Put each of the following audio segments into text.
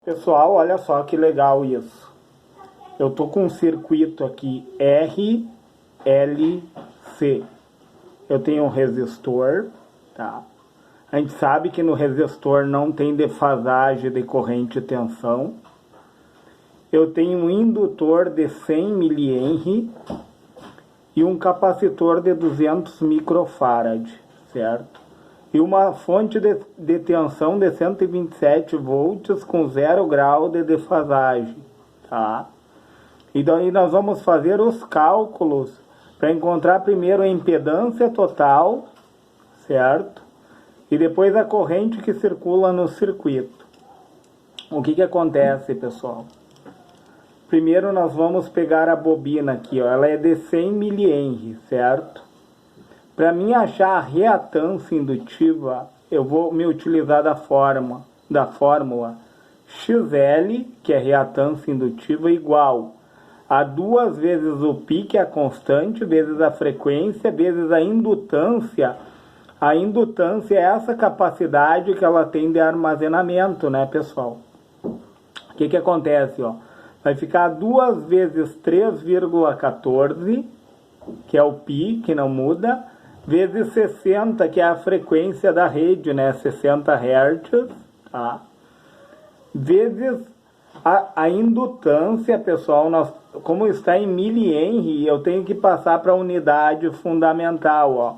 Pessoal, olha só que legal isso. Eu tô com um circuito aqui RLC. Eu tenho um resistor, tá? A gente sabe que no resistor não tem defasagem de corrente e tensão. Eu tenho um indutor de 100 mH e um capacitor de 200 microfarad, certo? E uma fonte de tensão de 127 volts com 0 grau de defasagem, tá? E daí nós vamos fazer os cálculos para encontrar primeiro a impedância total, certo? E depois a corrente que circula no circuito. O que acontece, pessoal? Primeiro nós vamos pegar a bobina aqui, ó, ela é de 100 mH, certo? Para mim achar a reatância indutiva, eu vou me utilizar da fórmula XL, que é reatância indutiva, igual a 2 vezes o π, que é a constante, vezes a frequência, vezes a indutância. A indutância é essa capacidade que ela tem de armazenamento, né, pessoal? O que acontece, ó? Vai ficar 2 vezes 3,14, que é o π, que não muda, vezes 60, que é a frequência da rede, né, 60 Hz, tá? Vezes a indutância, pessoal, como está em mH, eu tenho que passar para a unidade fundamental, ó.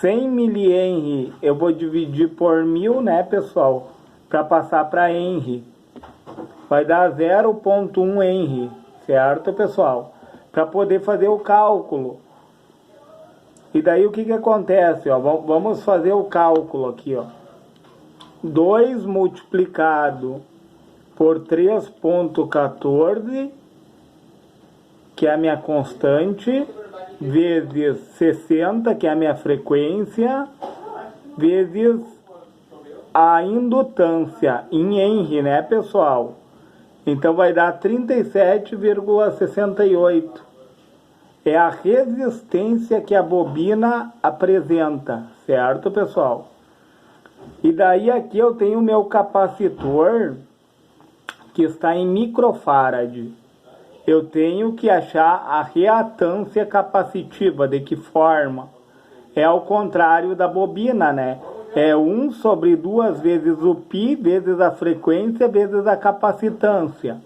100 mH eu vou dividir por 1000, né, pessoal, para passar para Henry. Vai dar 0,1 Henry, certo, pessoal? Para poder fazer o cálculo. E daí o que acontece, ó? Vamos fazer o cálculo aqui, ó. 2 multiplicado por 3,14, que é a minha constante, vezes 60, que é a minha frequência, vezes a indutância em Henry, né, pessoal? Então vai dar 37,68. É a resistência que a bobina apresenta, certo, pessoal? E daí aqui eu tenho o meu capacitor, que está em microfarad. Eu tenho que achar a reatância capacitiva, de que forma? É ao contrário da bobina, né? É 1 sobre 2 vezes o π, vezes a frequência, vezes a capacitância.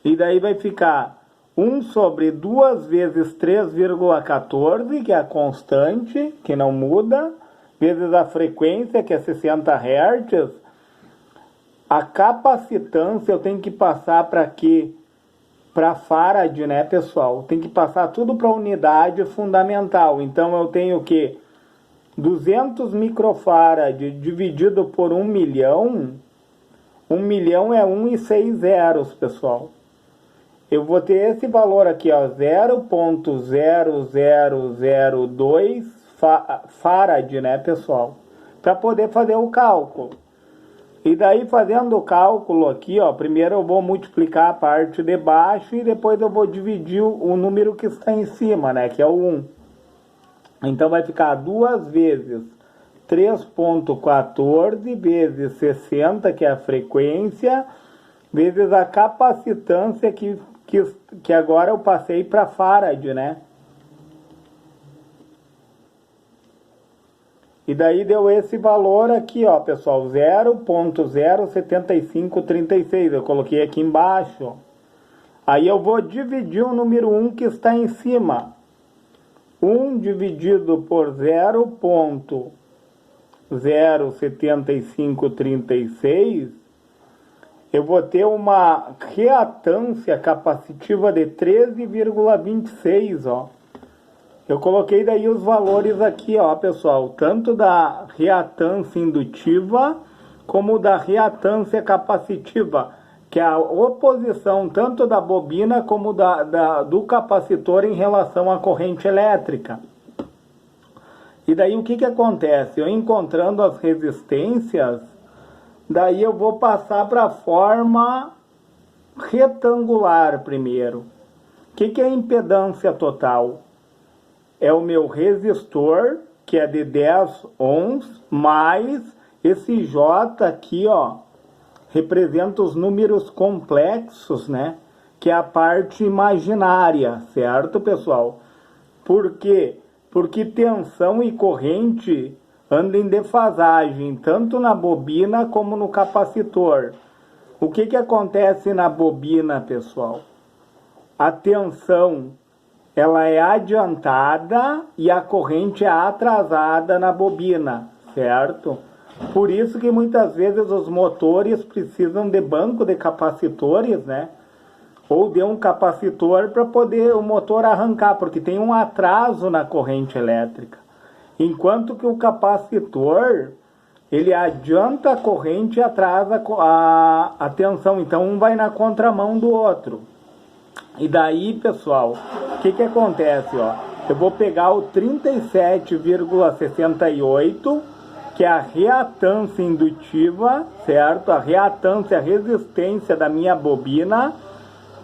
E daí vai ficar 1 sobre 2 vezes 3,14, que é a constante, que não muda, vezes a frequência, que é 60 Hz. A capacitância eu tenho que passar para quê? Para farad, né, pessoal? Tem que passar tudo para a unidade fundamental. Então eu tenho que 200 microfarad dividido por 1 milhão. 1 milhão é 1 e 6 zeros, pessoal. Eu vou ter esse valor aqui, ó, 0,0002 farad, né, pessoal? Para poder fazer o cálculo. E daí, fazendo o cálculo aqui, ó, primeiro eu vou multiplicar a parte de baixo e depois eu vou dividir o número que está em cima, né, que é o 1. Então vai ficar 2 vezes 3,14 vezes 60, que é a frequência, vezes a capacitância que agora eu passei para farad, né? E daí deu esse valor aqui, ó, pessoal, 0,07536. Eu coloquei aqui embaixo. Aí eu vou dividir o número 1 que está em cima. 1 dividido por 0,07536, eu vou ter uma reatância capacitiva de 13,26, ó. Eu coloquei daí os valores aqui, ó, pessoal, tanto da reatância indutiva como da reatância capacitiva, que é a oposição tanto da bobina como do capacitor em relação à corrente elétrica. E daí o que acontece? Eu encontrando as resistências, daí eu vou passar para a forma retangular primeiro. O que é a impedância total? É o meu resistor, que é de 10 ohms, mais esse J aqui, ó, representa os números complexos, né? Que é a parte imaginária, certo, pessoal? Por quê? Porque tensão e corrente andam em defasagem, tanto na bobina como no capacitor. O que acontece na bobina, pessoal? A tensão, ela é adiantada e a corrente é atrasada na bobina, certo? Por isso que muitas vezes os motores precisam de banco de capacitores, né? Ou de um capacitor para poder o motor arrancar, porque tem um atraso na corrente elétrica. Enquanto que o capacitor, ele adianta a corrente e atrasa a tensão. Então um vai na contramão do outro. E daí, pessoal, o que acontece? Ó? Eu vou pegar o 37,68, que é a reatância indutiva, certo? A reatância, a resistência da minha bobina,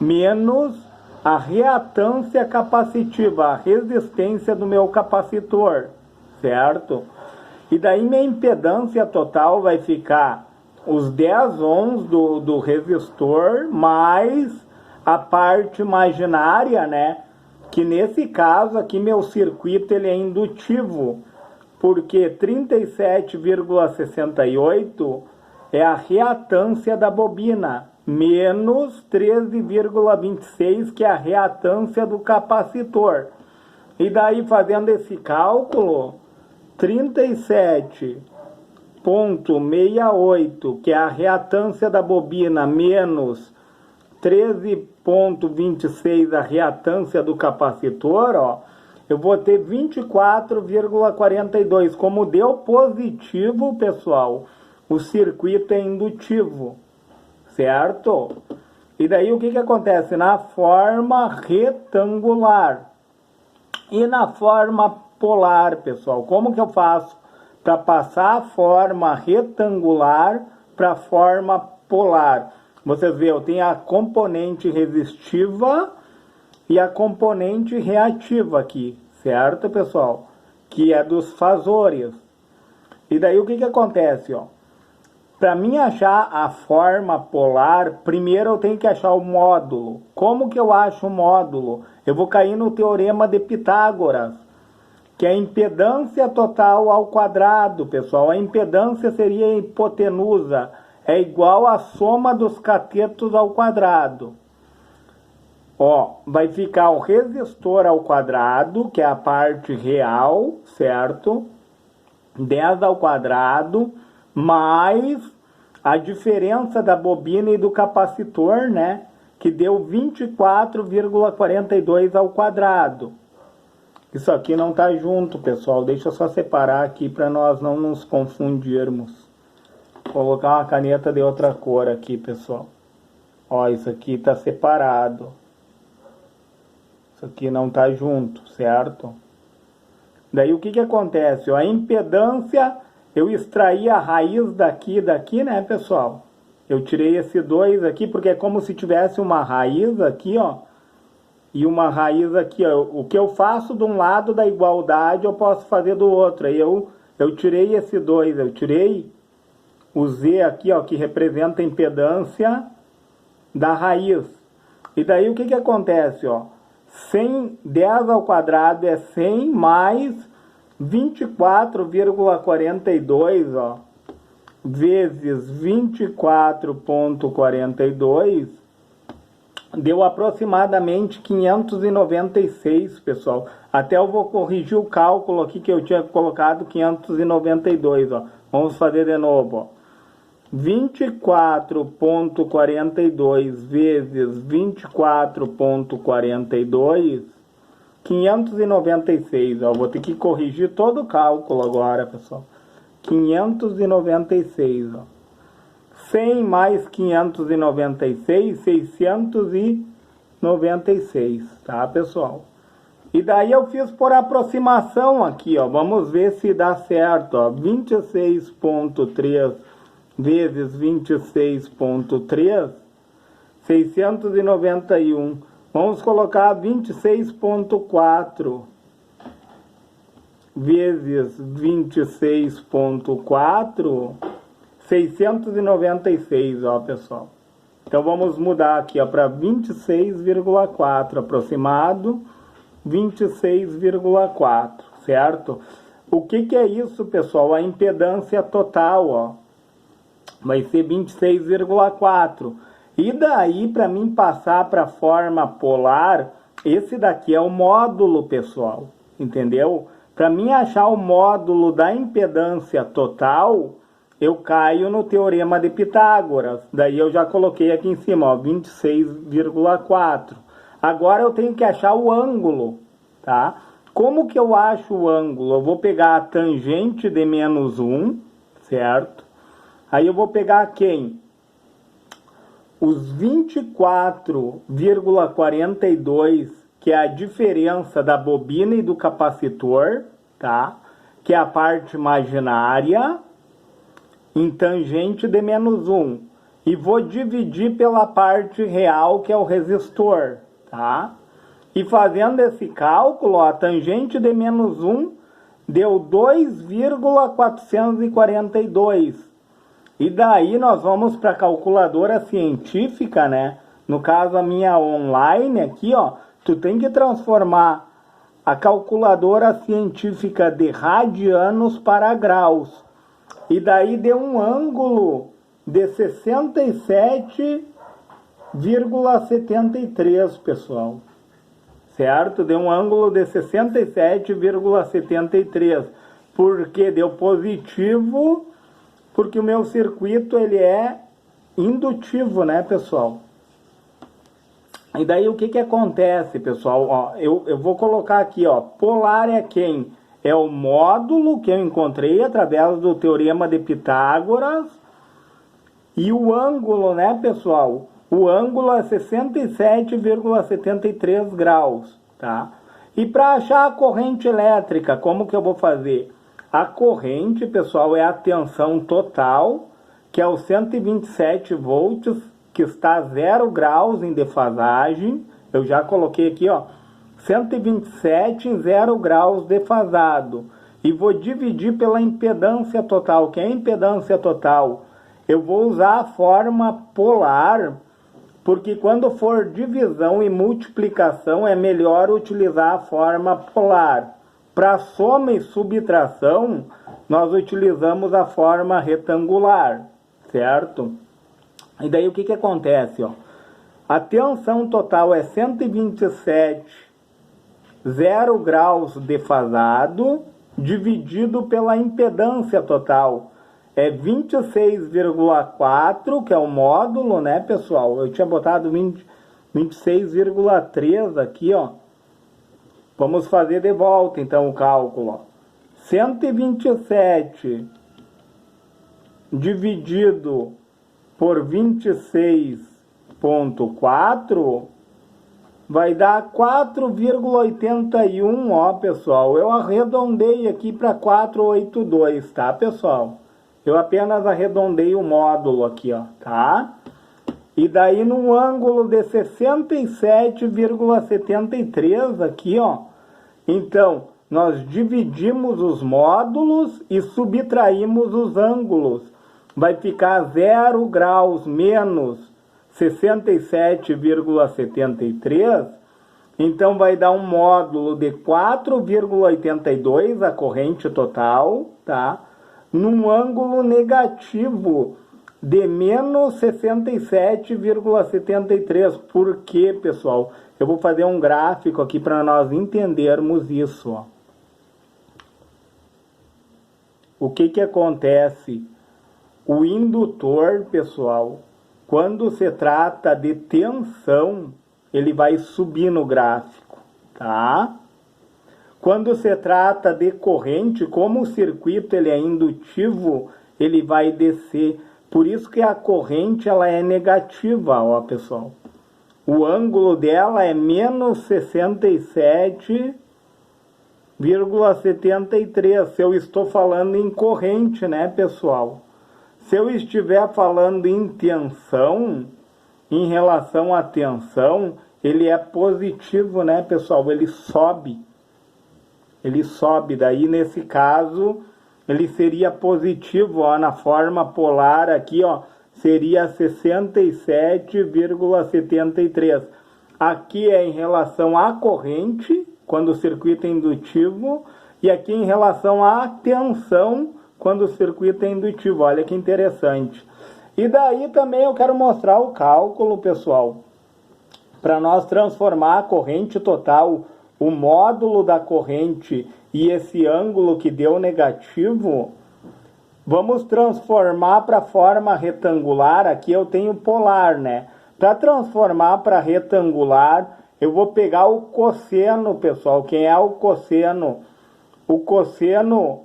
menos a reatância capacitiva, a resistência do meu capacitor, certo? E daí minha impedância total vai ficar os 10 ohms do resistor, mais a parte imaginária, né? Que nesse caso aqui meu circuito ele é indutivo, porque 37,68 é a reatância da bobina, menos 13,26, que é a reatância do capacitor. E daí, fazendo esse cálculo, 37,68, que é a reatância da bobina, menos 13,26, a reatância do capacitor, ó, eu vou ter 24,42. Como deu positivo, pessoal, o circuito é indutivo, certo? E daí o que acontece? Na forma retangular e na forma polar, pessoal, como que eu faço para passar a forma retangular para a forma polar? Vocês veem, eu tenho a componente resistiva e a componente reativa aqui, certo, pessoal? Que é dos fasores. E daí o que acontece, ó? Para mim achar a forma polar, primeiro eu tenho que achar o módulo. Como que eu acho o módulo? Eu vou cair no teorema de Pitágoras, que é a impedância total ao quadrado, pessoal. A impedância seria a hipotenusa, é igual à soma dos catetos ao quadrado. Ó, vai ficar o resistor ao quadrado, que é a parte real, certo? 10 ao quadrado, mais a diferença da bobina e do capacitor, né? Que deu 24,42 ao quadrado. Isso aqui não está junto, pessoal. Deixa eu só separar aqui para nós não nos confundirmos. Vou colocar uma caneta de outra cor aqui, pessoal. Ó, isso aqui está separado. Isso aqui não está junto, certo? Daí o que acontece? Ó, a impedância, eu extraí a raiz daqui, né, pessoal? Eu tirei esse 2 aqui, porque é como se tivesse uma raiz aqui, ó. E uma raiz aqui, ó. O que eu faço de um lado da igualdade, eu posso fazer do outro. Aí eu tirei esse 2, eu tirei o Z aqui, ó, que representa a impedância da raiz. E daí o que acontece, ó? 10 ao quadrado é 100 mais 24,42, ó, vezes 24,42, deu aproximadamente 596, pessoal. Até eu vou corrigir o cálculo aqui que eu tinha colocado 592, ó. Vamos fazer de novo, ó. 24,42 vezes 24,42, 596, ó. Vou ter que corrigir todo o cálculo agora, pessoal. 596, ó. 100 mais 596, 696, tá, pessoal? E daí eu fiz por aproximação aqui, ó. Vamos ver se dá certo, ó. 26,3 vezes 26,3, 691. Vamos colocar 26,4 vezes 26,4, 696, ó, pessoal. Então vamos mudar aqui, ó, para 26,4 aproximado, 26,4, certo? O que é isso, pessoal? A impedância total, ó, vai ser 26,4. E daí, para mim passar para a forma polar, esse daqui é o módulo, pessoal, entendeu? Para mim achar o módulo da impedância total, eu caio no teorema de Pitágoras. Daí eu já coloquei aqui em cima, ó, 26,4. Agora eu tenho que achar o ângulo, tá? Como que eu acho o ângulo? Eu vou pegar a tangente de menos 1, certo? Aí eu vou pegar quem? Os 24,42, que é a diferença da bobina e do capacitor, tá? Que é a parte imaginária, em tangente de menos 1. E vou dividir pela parte real, que é o resistor, tá? E fazendo esse cálculo, ó, a tangente de menos 1 deu 2,442. E daí nós vamos para a calculadora científica, né? No caso a minha online aqui, ó, tu tem que transformar a calculadora científica de radianos para graus. E daí deu um ângulo de 67,73, pessoal. Certo? Deu um ângulo de 67,73. Porque deu positivo, porque o meu circuito ele é indutivo, né, pessoal? E daí o que acontece, pessoal? Ó, eu vou colocar aqui, ó, polar é quem? É o módulo que eu encontrei através do teorema de Pitágoras. E o ângulo, né, pessoal? O ângulo é 67,73 graus, tá? E para achar a corrente elétrica, como que eu vou fazer? A corrente, pessoal, é a tensão total, que é os 127 volts, que está a 0 graus em defasagem. Eu já coloquei aqui, ó, 127 em 0 graus defasado. E vou dividir pela impedância total. Que é a impedância total? Eu vou usar a forma polar, porque quando for divisão e multiplicação é melhor utilizar a forma polar. Para soma e subtração, nós utilizamos a forma retangular, certo? E daí o que acontece, ó? A tensão total é 127, 0 graus defasado, dividido pela impedância total. É 26,4, que é o módulo, né, pessoal? Eu tinha botado 26,3 aqui, ó. Vamos fazer de volta, então, o cálculo, ó. 127 dividido por 26,4 vai dar 4,81, ó, pessoal. Eu arredondei aqui para 482, tá, pessoal? Eu apenas arredondei o módulo aqui, ó, tá? E daí no ângulo de 67,73 aqui, ó. Então, nós dividimos os módulos e subtraímos os ângulos. Vai ficar 0 graus menos 67,73. Então vai dar um módulo de 4,82 a corrente total, tá? Num ângulo negativo de menos 67,73. Por quê, pessoal? Eu vou fazer um gráfico aqui para nós entendermos isso, ó. O que acontece? O indutor, pessoal, quando se trata de tensão, ele vai subir no gráfico, tá? Quando se trata de corrente, como o circuito ele é indutivo, ele vai descer. Por isso que a corrente ela é negativa, ó, pessoal. O ângulo dela é menos 67,73. Se eu estou falando em corrente, né, pessoal? Se eu estiver falando em tensão, em relação à tensão, ele é positivo, né, pessoal? Ele sobe. Ele sobe. Daí, nesse caso, ele seria positivo, ó, na forma polar aqui, ó, seria 67,73. Aqui é em relação à corrente, quando o circuito é indutivo, e aqui em relação à tensão, quando o circuito é indutivo. Olha que interessante. E daí também eu quero mostrar o cálculo, pessoal, para nós transformar a corrente total, o módulo da corrente e esse ângulo que deu negativo, vamos transformar para a forma retangular. Aqui eu tenho polar, né? Para transformar para retangular, eu vou pegar o cosseno, pessoal. Quem é o cosseno? O cosseno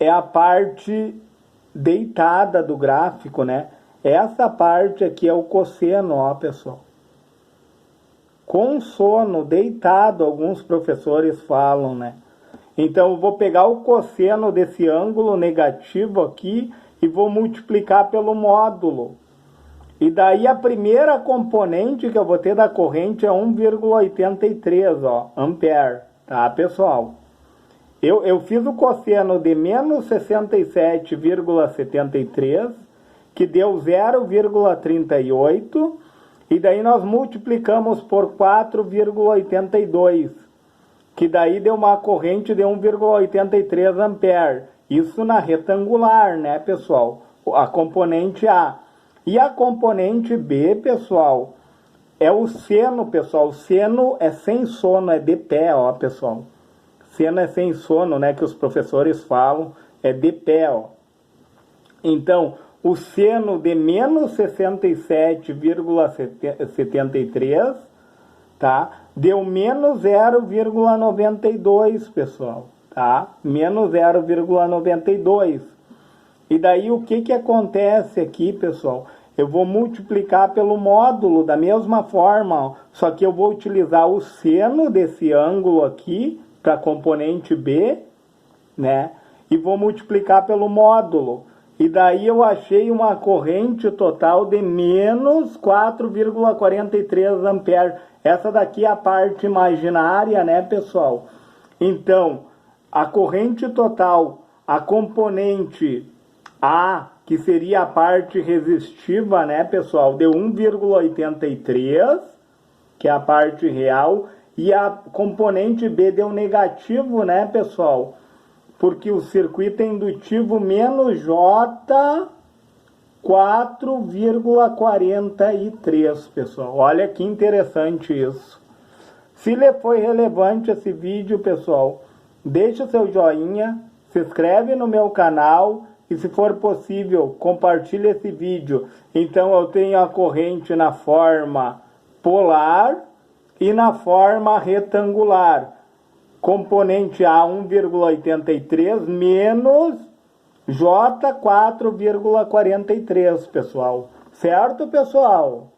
é a parte deitada do gráfico, né? Essa parte aqui é o cosseno, ó, pessoal. Com sono, deitado, alguns professores falam, né? Então, eu vou pegar o cosseno desse ângulo negativo aqui e vou multiplicar pelo módulo. E daí a primeira componente que eu vou ter da corrente é 1,83, ó, ampere, tá, pessoal? Eu fiz o cosseno de menos 67,73, que deu 0,38, e daí nós multiplicamos por 4,82, que daí deu uma corrente de 1,83 ampere. Isso na retangular, né, pessoal? A componente A. E a componente B, pessoal, é o seno, pessoal. O seno é sem sono, é de pé, ó, pessoal. Seno é sem sono, né, que os professores falam, é de pé, ó. Então, o seno de menos 67,73, tá? Deu menos 0,92, pessoal, tá? Menos 0,92. E daí o que acontece aqui, pessoal? Eu vou multiplicar pelo módulo da mesma forma, ó, só que eu vou utilizar o seno desse ângulo aqui para a componente B, né? E vou multiplicar pelo módulo. E daí eu achei uma corrente total de menos 4,43 amperes. Essa daqui é a parte imaginária, né, pessoal? Então, a corrente total, a componente A, que seria a parte resistiva, né, pessoal, deu 1,83, que é a parte real, e a componente B deu negativo, né, pessoal? Porque o circuito é indutivo menos J 4,43, pessoal. Olha que interessante isso. Se lhe foi relevante esse vídeo, pessoal, deixe o seu joinha, se inscreve no meu canal e, se for possível, compartilhe esse vídeo. Então eu tenho a corrente na forma polar e na forma retangular. Componente A 1,83 menos J 4,43, pessoal. Certo, pessoal?